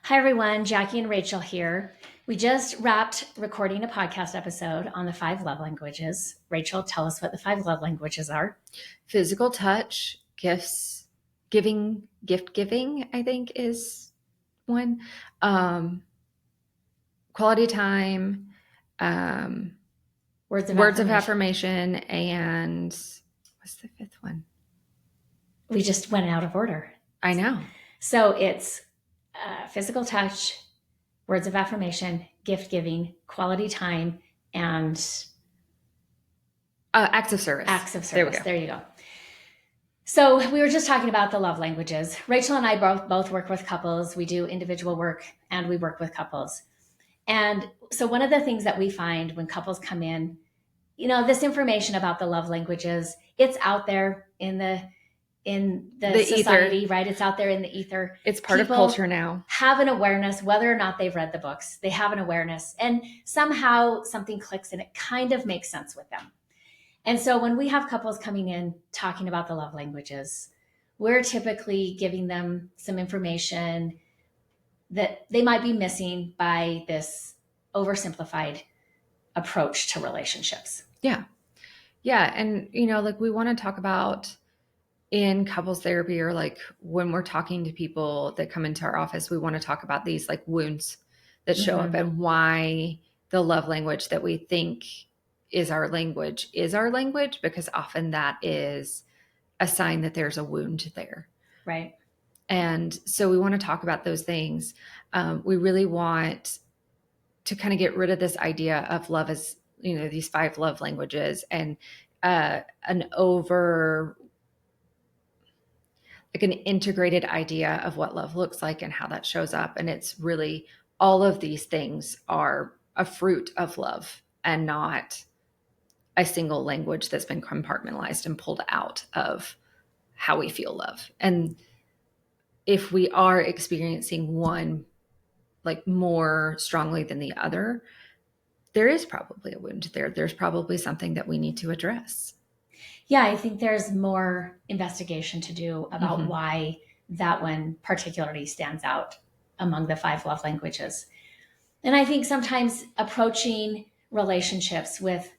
Hi, everyone. Jackie and Rachel here. We just wrapped recording a podcast episode on the 5 love languages. Rachel, tell us what the 5 love languages are. Physical touch, gifts, gift giving, I think is one. Quality time, Words of affirmation, and what's the fifth one? We just went out of order. I know. So it's physical touch, words of affirmation, gift giving, quality time, and acts of service. There you go. So we were just talking about the love languages. Rachel and I both work with couples. We do individual work and we work with couples. And so one of the things that we find when couples come in, this information about the love languages, it's out there in the society, ether. right? It's out there in the ether. It's part of culture now. Have an awareness, whether or not they've read the books, they have an awareness, and somehow something clicks and it kind of makes sense with them. And so when we have couples coming in talking about the love languages, we're typically giving them some information that they might be missing by this oversimplified approach to relationships. Yeah. Yeah. And, we want to talk about in couples therapy, or like when we're talking to people that come into our office, we want to talk about these like wounds that show up and why the love language that we think is our language, because often that is a sign that there's a wound there. Right. And so we want to talk about those things. We really want to kind of get rid of this idea of love as, these 5 love languages and an integrated idea of what love looks like and how that shows up. And it's really all of these things are a fruit of love and not a single language that's been compartmentalized and pulled out of how we feel love. And if we are experiencing one like more strongly than the other, there is probably a wound there. There's probably something that we need to address. Yeah, I think there's more investigation to do about why that one particularly stands out among the 5 love languages. And I think sometimes approaching relationships with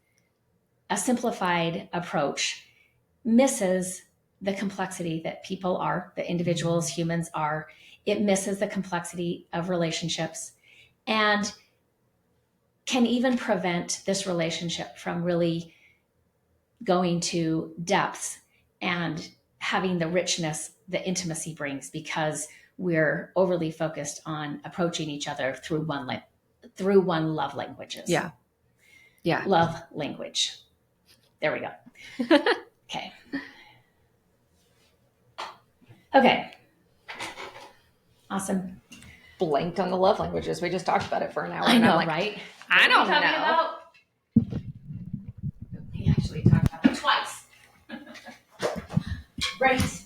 a simplified approach misses the complexity that people are, the individuals, humans are. It misses the complexity of relationships and can even prevent this relationship from really going to depths and having the richness the intimacy brings, because we're overly focused on approaching each other through one love languages. Yeah. Love language. There we go. Okay. Awesome. Blanked on the love languages. We just talked about it for an hour. I know, right? I don't know. We actually talked about it twice. Right.